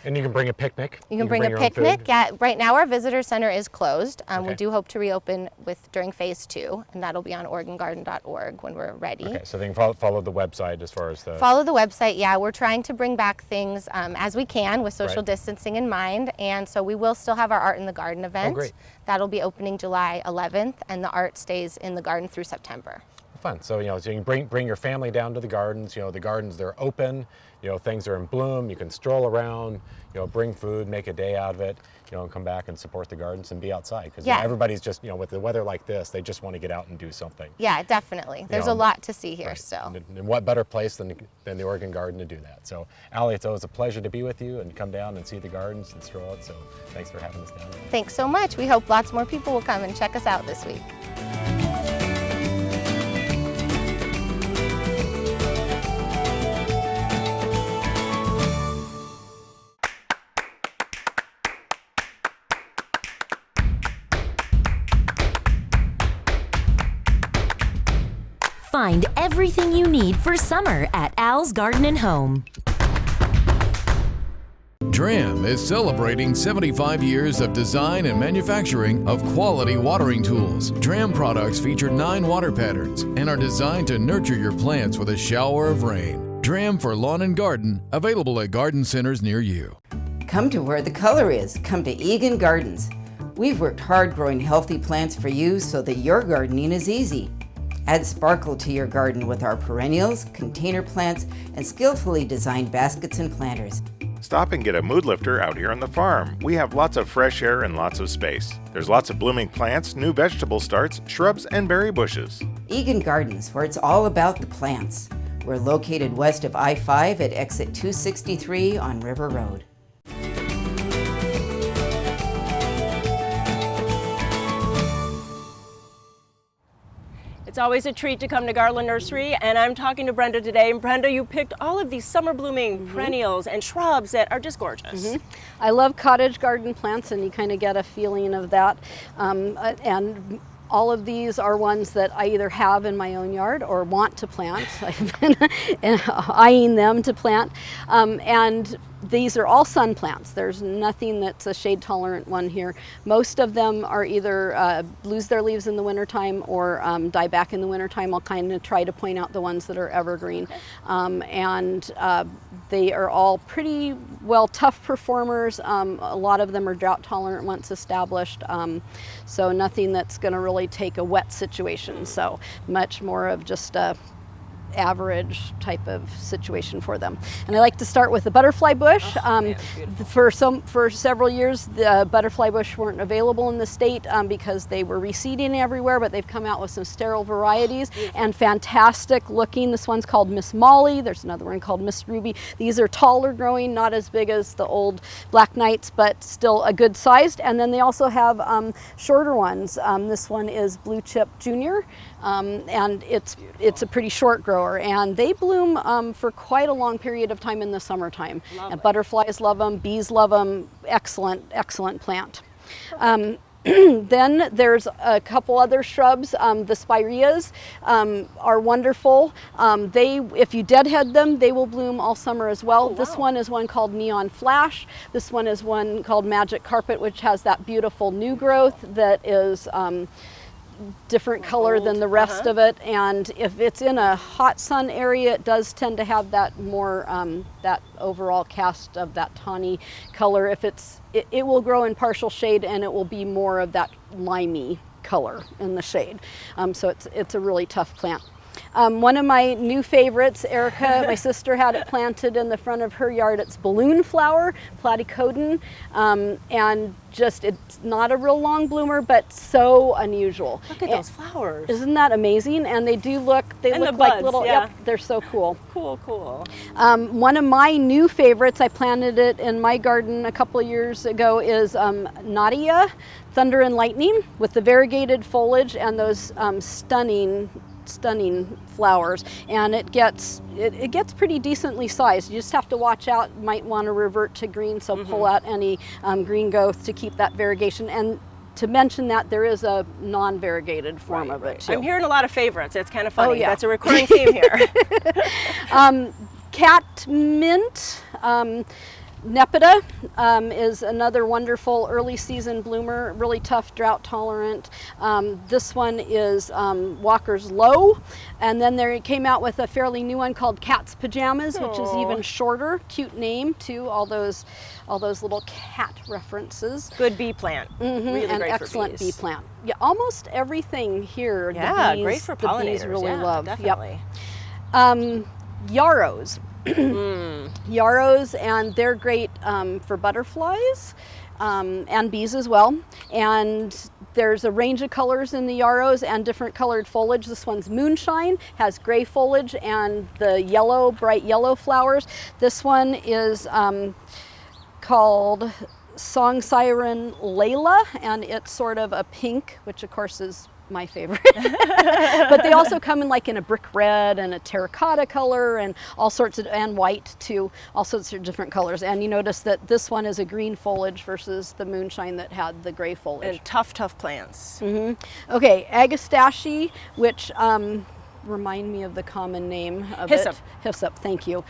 you can bring a picnic. You can bring a picnic. Yeah, right now our visitor center is closed. We do hope to reopen during phase 2, and that'll be on OregonGarden.org when we're ready. Okay, so they can follow the website as far as the... Follow the website, yeah. We're trying to bring back things as we can with social distancing in mind, and so we will still have our Art in the Garden event. Oh, great. That'll be opening July 11th, and the art stays in the garden through September. Fun. So so you can bring your family down to the gardens. The gardens, they're open. Things are in bloom. You can stroll around. Bring food, make a day out of it. And come back and support the gardens and be outside, because everybody's just with the weather like this, they just want to get out and do something. Yeah, definitely. There's a lot to see here still. And what better place than the Oregon Garden to do that? So, Allie, it's always a pleasure to be with you and come down and see the gardens and stroll it. So, thanks for having us down here. Thanks so much. We hope lots more people will come and check us out this week. Find everything you need for summer at Al's Garden and Home. DRAM is celebrating 75 years of design and manufacturing of quality watering tools. DRAM products feature 9 water patterns and are designed to nurture your plants with a shower of rain. DRAM for lawn and garden, available at garden centers near you. Come to where the color is. Come to Egan Gardens. We've worked hard growing healthy plants for you so that your gardening is easy. Add sparkle to your garden with our perennials, container plants, and skillfully designed baskets and planters. Stop and get a mood lifter out here on the farm. We have lots of fresh air and lots of space. There's lots of blooming plants, new vegetable starts, shrubs, and berry bushes. Egan Gardens, where it's all about the plants. We're located west of I-5 at exit 263 on River Road. It's always a treat to come to Garland Nursery, and I'm talking to Brenda today. And Brenda, you picked all of these summer blooming perennials and shrubs that are just gorgeous. I love cottage garden plants, and you kind of get a feeling of that. And all of these are ones that I either have in my own yard or want to plant. I've been eyeing them to plant. And these are all sun plants. There's nothing that's a shade tolerant one here. Most of them are either lose their leaves in the wintertime or die back in the wintertime. I'll kind of try to point out the ones that are evergreen. And they are all pretty well tough performers. A lot of them are drought tolerant once established. So nothing that's going to really take a wet situation. So much more of just average type of situation for them. And I like to start with the butterfly bush. For several years, the butterfly bush weren't available in the state because they were reseeding everywhere, but they've come out with some sterile varieties and fantastic looking. This one's called Miss Molly. There's another one called Miss Ruby. These are taller growing, not as big as the old Black Knights, but still a good sized. And then they also have shorter ones. This one is Blue Chip Junior, and it's a pretty short grower, and they bloom for quite a long period of time in the summertime. And butterflies love them, bees love them. Excellent, excellent plant. Then there's a couple other shrubs. The spireas are wonderful. If you deadhead them, they will bloom all summer as well. This one is one called Neon Flash. This one is one called Magic Carpet, which has that beautiful new growth that is different color than the rest of it, and if it's in a hot sun area, it does tend to have that more that overall cast of that tawny color. If it will grow in partial shade, and it will be more of that limey color in the shade. So it's a really tough plant. One of my new favorites, Erica, my sister, had it planted in the front of her yard. It's balloon flower, platycodon, and just, it's not a real long bloomer, but so unusual. Look at those flowers. Isn't that amazing? And they do look, they look like little, yep, they're so cool. Cool, cool. One of my new favorites, I planted it in my garden a couple of years ago, is Nadia, Thunder and Lightning, with the variegated foliage and those stunning flowers, and it gets pretty decently sized. You just have to watch out. Might want to revert to green, so pull out any green growth to keep that variegation. And to mention that there is a non-variegated form of it too. I'm hearing a lot of favorites. It's kind of funny. Oh, yeah. That's a recurring theme here. Cat Mint Nepeta is another wonderful early season bloomer, really tough, drought tolerant. This one is Walker's Low, and then they came out with a fairly new one called Cat's Pajamas, which is even shorter. Cute name too, all those little cat references. Good bee plant. Really and great excellent for bees. bee plant. Yeah, almost everything here. Yeah, the bees, great for the bees pollinators. really Yeah, love. definitely. Yep. Yarrows. Yarrows, and they're great for butterflies and bees as well. And there's a range of colors in the yarrows and different colored foliage. This one's Moonshine, has gray foliage and the yellow, bright yellow flowers. This one is called Song Siren Layla, and it's sort of a pink, which of course is my favorite. But they also come in like in a brick red and a terracotta color and all sorts of, and white too, all sorts of different colors. And you notice that this one is a green foliage versus the Moonshine that had the gray foliage. And tough plants. Okay, Agastache, which remind me of the common name of Hyssop. it. Hyssop, thank you.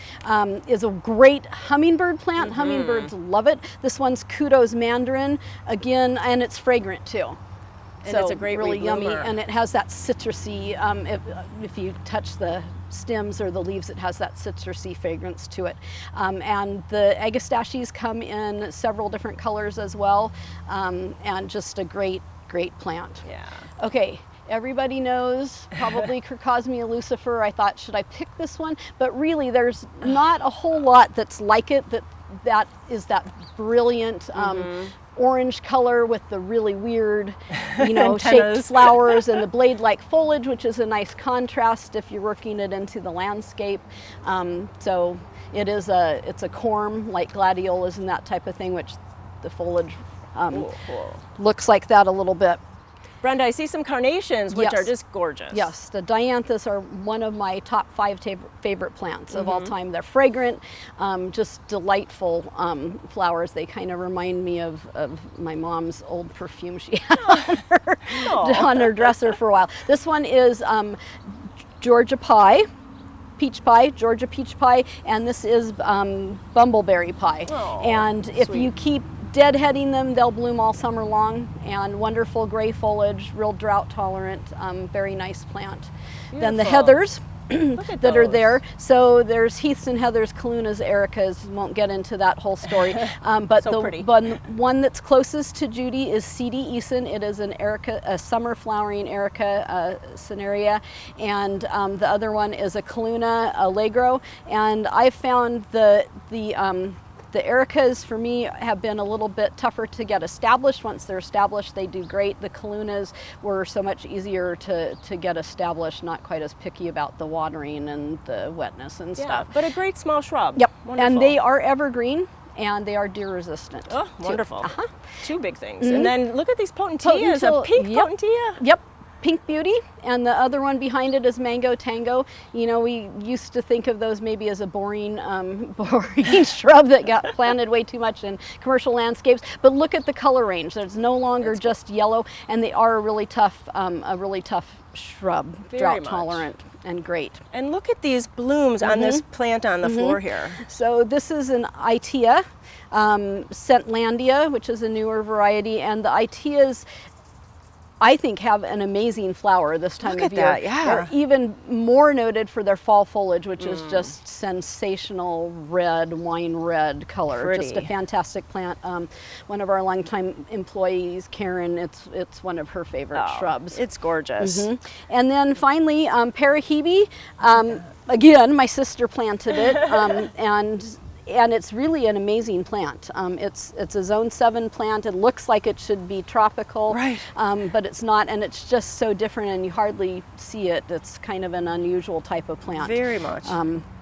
Is a great hummingbird plant. Hummingbirds love it. This one's Kudo's Mandarin, again, and it's fragrant too. And So it's a great really yummy, rebloomer. and it has that citrusy, if you touch the stems or the leaves, it has that citrusy fragrance to it. And the Agastaches come in several different colors as well, and just a great plant. Yeah. Okay. Everybody knows probably Crocosmia lucifer. I thought, should I pick this one? But really, there's not a whole lot that's like it. That is that brilliant orange color with the really weird, shaped flowers and the blade-like foliage, which is a nice contrast if you're working it into the landscape. So it's a corm like gladiolas and that type of thing, which the foliage looks like that a little bit. Brenda, I see some carnations, which are just gorgeous. Yes, the dianthus are one of my top 5 favorite plants of all time. They're fragrant, just delightful flowers. They kind of remind me of my mom's old perfume she had on her dresser for a while. This one is Georgia pie. Peach pie, Georgia peach pie, and this is bumbleberry pie. And if you keep deadheading them, they'll bloom all summer long, and wonderful gray foliage, real drought tolerant, very nice plant. Beautiful. Then the heathers. that are there. So there's heaths and heathers, callunas, ericas. Won't get into that whole story. But So the pretty. one that's closest to Judy is C.D. Eason. It is an erica, a summer flowering erica cinerea, and the other one is a calluna allegro. And I found the ericas for me have been a little bit tougher to get established. Once they're established, they do great. The callunas were so much easier to get established, not quite as picky about the watering and the wetness and stuff. But a great small shrub. Yep, Wonderful. and they are evergreen and they are deer resistant. Oh, too. wonderful. Two big things. Mhm. And then look at these potentias, a pink potentia. Yep. Pink Beauty, and the other one behind it is Mango Tango. You know, we used to think of those maybe as a boring shrub that got planted way too much in commercial landscapes. But look at the color range. There's no longer just yellow, and they are a really tough shrub, Very drought much. tolerant and great. And look at these blooms on this plant on the floor here. So this is an Itea, Scentlandia, which is a newer variety, and the Iteas, I think, have an amazing flower this time Look of at year. that, yeah. They're even more noted for their fall foliage, which is just sensational red, wine red color. Just a Pretty. fantastic plant. One of our longtime employees, Karen, it's one of her favorite shrubs. It's gorgeous. And then finally, Parahebe. Again, my sister planted it, and it's really an amazing plant. It's a Zone 7 plant. It looks like it should be tropical, Right. But it's not, and it's just so different, and you hardly see it. It's kind of an unusual type of plant. Very much.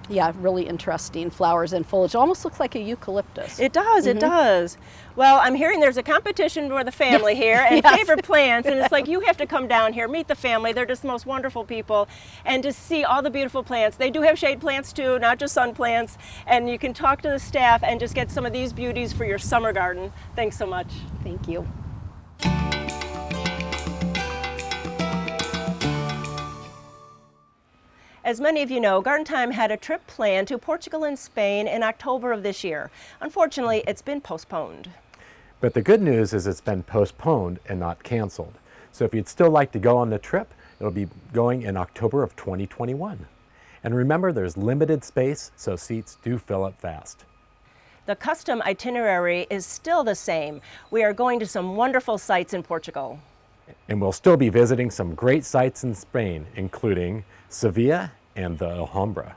Yeah, really interesting flowers and foliage. Almost looks like a eucalyptus. It does, it does. Well, I'm hearing there's a competition for the family here and Yes. favorite plants, and it's like you have to come down here, meet the family. They're just the most wonderful people, and to see all the beautiful plants. They do have shade plants too, not just sun plants, and you can talk to the staff and just get some of these beauties for your summer garden. Thanks so much. Thank you. As many of you know, Garden Time had a trip planned to Portugal and Spain in October of this year. Unfortunately, it's been postponed. But the good news is it's been postponed and not canceled. So if you'd still like to go on the trip, it'll be going in October of 2021. And remember, there's limited space, so seats do fill up fast. The custom itinerary is still the same. We are going to some wonderful sites in Portugal. And we'll still be visiting some great sites in Spain, including Sevilla and the Alhambra.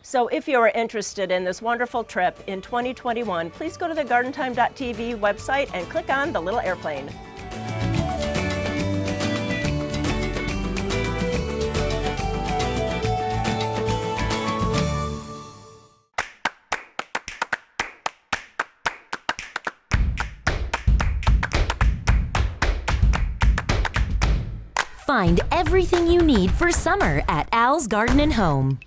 So if you are interested in this wonderful trip in 2021, please go to the gardentime.tv website and click on the little airplane. Find everything you need for summer at Al's Garden and Home.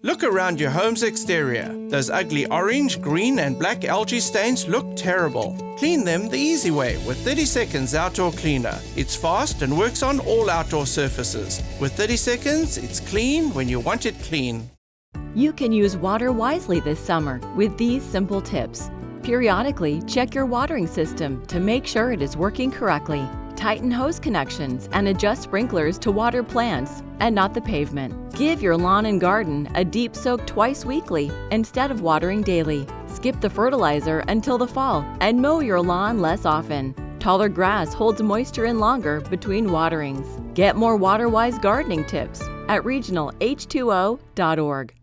Look around your home's exterior. Those ugly orange, green, and black algae stains look terrible. Clean them the easy way with 30 Seconds Outdoor Cleaner. It's fast and works on all outdoor surfaces. With 30 seconds, it's clean when you want it clean. You can use water wisely this summer with these simple tips. Periodically, check your watering system to make sure it is working correctly. Tighten hose connections and adjust sprinklers to water plants and not the pavement. Give your lawn and garden a deep soak twice weekly instead of watering daily. Skip the fertilizer until the fall and mow your lawn less often. Taller grass holds moisture in longer between waterings. Get more water-wise gardening tips at regionalh2o.org.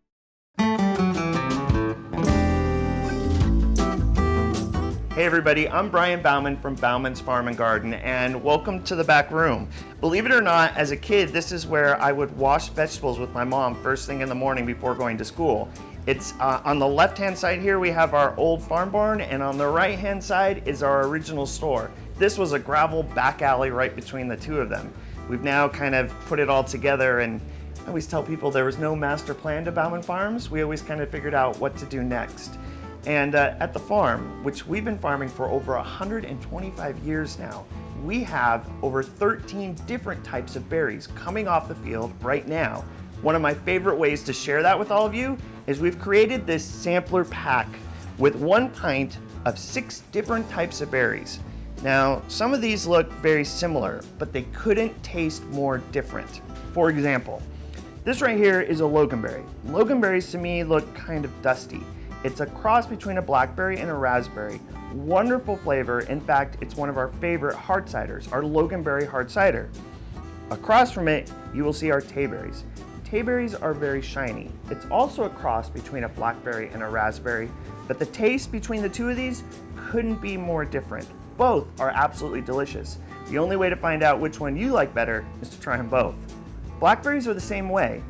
Hey everybody, I'm Brian Bauman from Bauman's Farm and Garden, and welcome to the back room. Believe it or not, as a kid, this is where I would wash vegetables with my mom first thing in the morning before going to school. It's on the left-hand side here, we have our old farm barn, and on the right-hand side is our original store. This was a gravel back alley right between the two of them. We've now kind of put it all together, and I always tell people there was no master plan to Bauman Farms. We always kind of figured out what to do next. And at the farm, which we've been farming for over 125 years now, we have over 13 different types of berries coming off the field right now. One of my favorite ways to share that with all of you is we've created this sampler pack with 1 pint of 6 different types of berries. Now, some of these look very similar, but they couldn't taste more different. For example, this right here is a Logan Berry. Logan Berries to me look kind of dusty. It's a cross between a blackberry and a raspberry. Wonderful flavor. In fact, it's one of our favorite hard ciders, our Logan Berry hard cider. Across from it, you will see our Tayberries. Tayberries are very shiny. It's also a cross between a blackberry and a raspberry, but the taste between the two of these couldn't be more different. Both are absolutely delicious. The only way to find out which one you like better is to try them both. Blackberries are the same way.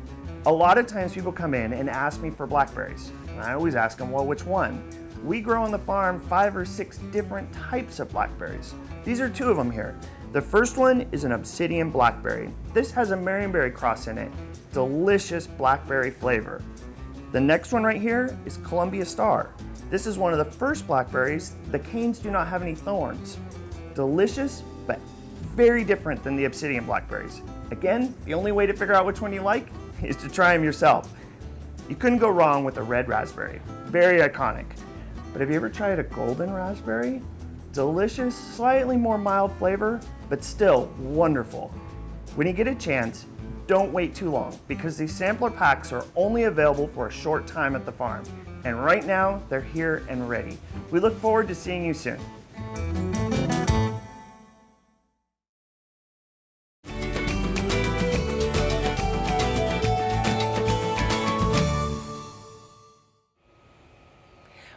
A lot of times people come in and ask me for blackberries. And I always ask them, well, which one? We grow on the farm 5 or 6 different types of blackberries. These are 2 of them here. The first one is an obsidian blackberry. This has a Marionberry cross in it. Delicious blackberry flavor. The next one right here is Columbia Star. This is one of the first blackberries. The canes do not have any thorns. Delicious, but very different than the obsidian blackberries. Again, the only way to figure out which one you like is to try them yourself. You couldn't go wrong with a red raspberry. Very iconic. But have you ever tried a golden raspberry? Delicious, slightly more mild flavor, but still wonderful. When you get a chance, don't wait too long because these sampler packs are only available for a short time at the farm. And right now, they're here and ready. We look forward to seeing you soon.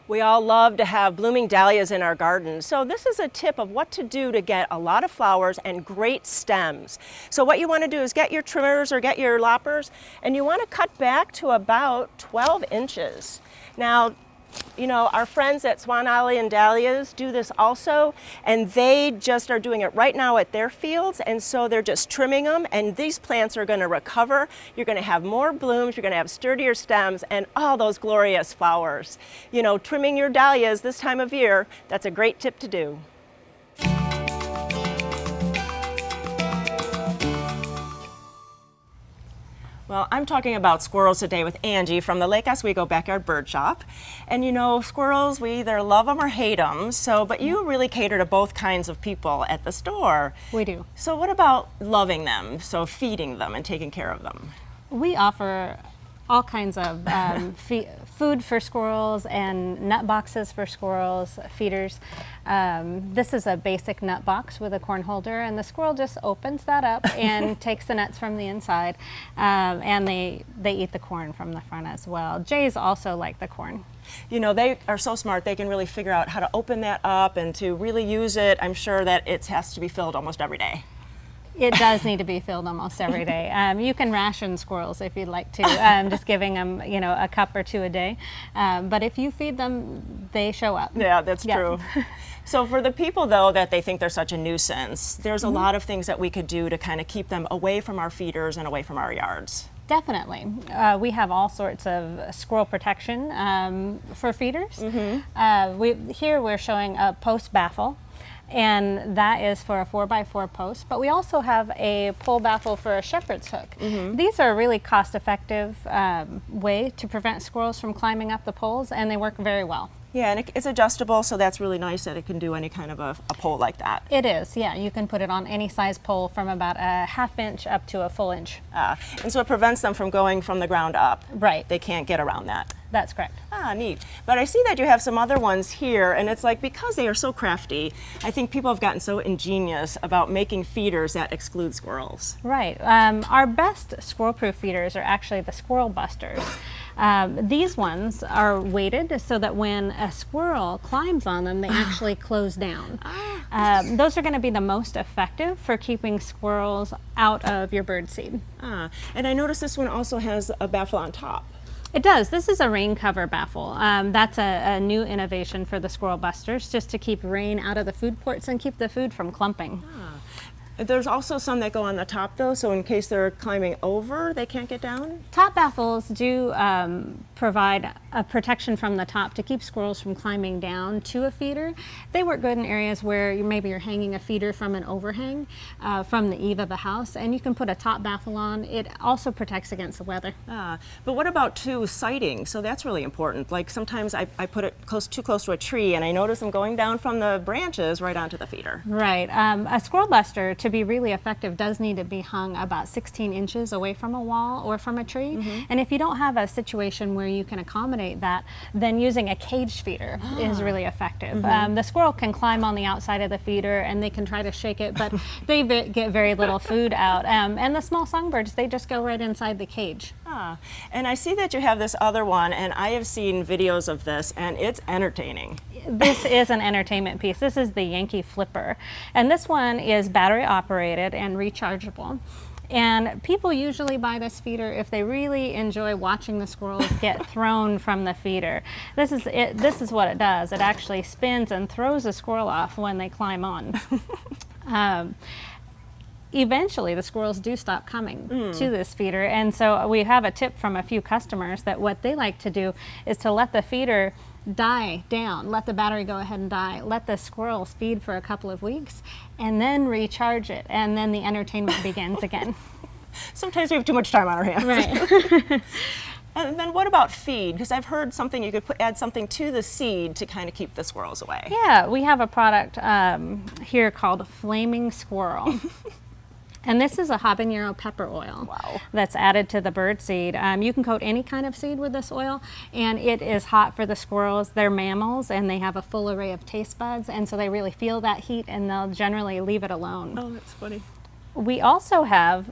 We all love to have blooming dahlias in our garden, so this is a tip of what to do to get a lot of flowers and great stems. So what you want to do is get your trimmers or get your loppers, and you want to cut back to about 12 inches. Now, you know, our friends at Swan Alley and Dahlias do this also, and they just are doing it right now at their fields, and so they're just trimming them, and these plants are going to recover. You're going to have more blooms, you're going to have sturdier stems, and all those glorious flowers. You know, trimming your dahlias this time of year, that's a great tip to do. Well, I'm talking about squirrels today with Angie from the Lake Oswego Backyard Bird Shop. And you know, squirrels, we either love them or hate them, but you really cater to both kinds of people at the store. We do. So what about loving them, so feeding them and taking care of them? We offer all kinds of food for squirrels and nut boxes for squirrels, feeders. This is a basic nut box with a corn holder, and the squirrel just opens that up and takes the nuts from the inside, and they eat the corn from the front as well. Jays also like the corn. You know, they are so smart, they can really figure out how to open that up and to really use it. I'm sure that it has to be filled almost every day. It does need to be filled almost every day. You can ration squirrels if you'd like to, just giving them, you know, a cup or 2 a day. But if you feed them, they show up. Yeah, that's true. So for the people, though, that they think they're such a nuisance, there's a lot of things that we could do to kind of keep them away from our feeders and away from our yards. Definitely. We have all sorts of squirrel protection for feeders. Here we're showing a post baffle, and that is for a 4x4 post, but we also have a pole baffle for a shepherd's hook. These are a really cost-effective way to prevent squirrels from climbing up the poles, and they work very well. Yeah, and it's adjustable, so that's really nice that it can do any kind of a pole like that. It is, yeah. You can put it on any size pole from about a ½ inch up to a full inch. And so it prevents them from going from the ground up. Right. They can't get around that. That's correct. Ah, neat. But I see that you have some other ones here, and it's like, because they are so crafty, I think people have gotten so ingenious about making feeders that exclude squirrels. Right. Our best squirrel-proof feeders are actually the Squirrel Busters. These ones are weighted so that when a squirrel climbs on them, they actually close down. Those are going to be the most effective for keeping squirrels out of your birdseed. And I noticed this one also has a baffle on top. It does. This is a rain cover baffle. That's a new innovation for the Squirrel Busters, just to keep rain out of the food ports and keep the food from clumping. There's also some that go on the top, though, so in case they're climbing over, they can't get down? Top baffles do provide a protection from the top to keep squirrels from climbing down to a feeder. They work good in areas where maybe you're hanging a feeder from an overhang from the eave of a house, and you can put a top baffle on. It also protects against the weather. But what about sighting? So that's really important. Like sometimes I put it too close to a tree and I notice them going down from the branches right onto the feeder. Right. A squirrel buster, to be really effective, does need to be hung about 16 inches away from a wall or from a tree. And if you don't have a situation where you can accommodate that, then using a cage feeder is really effective. The squirrel can climb on the outside of the feeder and they can try to shake it, but they get very little food out. And the small songbirds, they just go right inside the cage. And I see that you have this other one, and I have seen videos of this, and it's entertaining. This is an entertainment piece. This is the Yankee Flipper, and this one is battery operated and rechargeable. And people usually buy this feeder if they really enjoy watching the squirrels get thrown from the feeder. This is it. This is what it does. It actually spins and throws a squirrel off when they climb on. Eventually, the squirrels do stop coming to this feeder, and so we have a tip from a few customers that what they like to do is to let the feeder die down, let the battery go ahead and die, let the squirrels feed for a couple of weeks, and then recharge it, and then the entertainment begins again. Sometimes we have too much time on our hands. Right. And then what about feed? Because I've heard something you could add something to the seed to kind of keep the squirrels away. Yeah, we have a product here called Flaming Squirrel. And this is a Habanero Pepper Oil that's added to the bird seed. You can coat any kind of seed with this oil, and it is hot for the squirrels. They're mammals, and they have a full array of taste buds, and so they really feel that heat, and they'll generally leave it alone. Oh, that's funny. We also have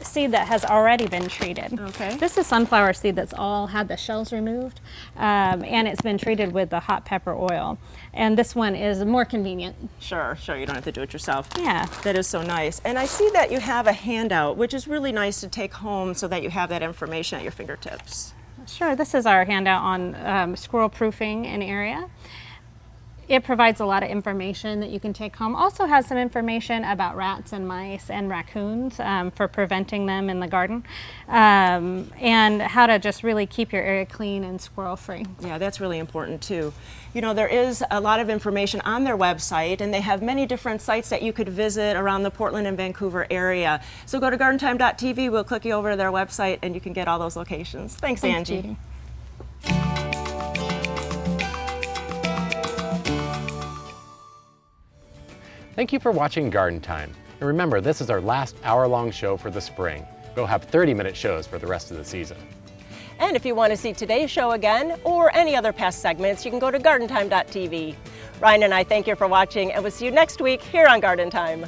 seed that has already been treated. Okay. This is sunflower seed that's all had the shells removed, and it's been treated with the hot pepper oil. And this one is more convenient. Sure, you don't have to do it yourself. Yeah. That is so nice. And I see that you have a handout, which is really nice to take home so that you have that information at your fingertips. Sure, this is our handout on squirrel proofing an area. It provides a lot of information that you can take home. Also has some information about rats and mice and raccoons for preventing them in the garden, and how to just really keep your area clean and squirrel free. Yeah, that's really important too. You know, there is a lot of information on their website, and they have many different sites that you could visit around the Portland and Vancouver area. So go to gardentime.tv, we'll click you over to their website and you can get all those locations. Thanks Angie. Judy. Thank you for watching Garden Time. And remember, this is our last hour-long show for the spring. We'll have 30-minute shows for the rest of the season. And if you want to see today's show again or any other past segments, you can go to gardentime.tv. Ryan and I thank you for watching, and we'll see you next week here on Garden Time.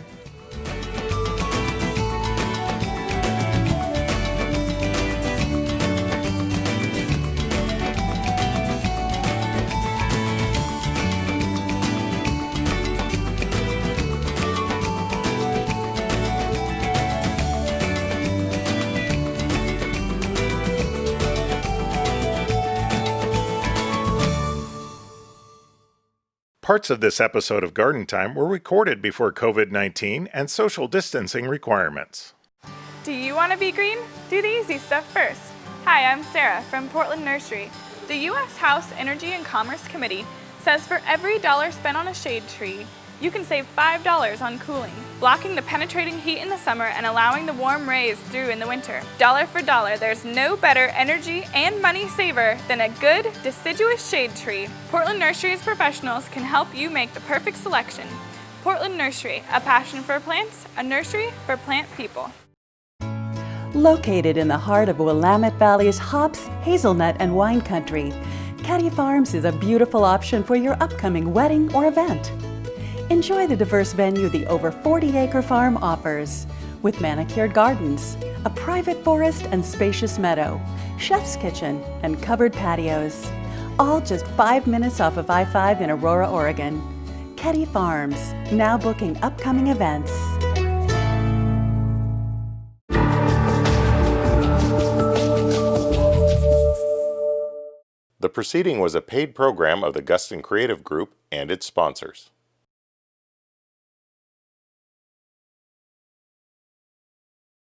Parts of this episode of Garden Time were recorded before COVID-19 and social distancing requirements. Do you want to be green? Do the easy stuff first. Hi, I'm Sarah from Portland Nursery. The U.S. House Energy and Commerce Committee says for every $1 spent on a shade tree, you can save $5 on cooling, blocking the penetrating heat in the summer and allowing the warm rays through in the winter. Dollar for dollar, there's no better energy and money saver than a good, deciduous shade tree. Portland Nursery's professionals can help you make the perfect selection. Portland Nursery, a passion for plants, a nursery for plant people. Located in the heart of Willamette Valley's hops, hazelnut, and wine country, Caddy Farms is a beautiful option for your upcoming wedding or event. Enjoy the diverse venue the over 40-acre farm offers, with manicured gardens, a private forest and spacious meadow, chef's kitchen, and covered patios. All just 5 minutes off of I-5 in Aurora, Oregon. Caddy Farms, now booking upcoming events. The proceeding was a paid program of the Guston Creative Group and its sponsors.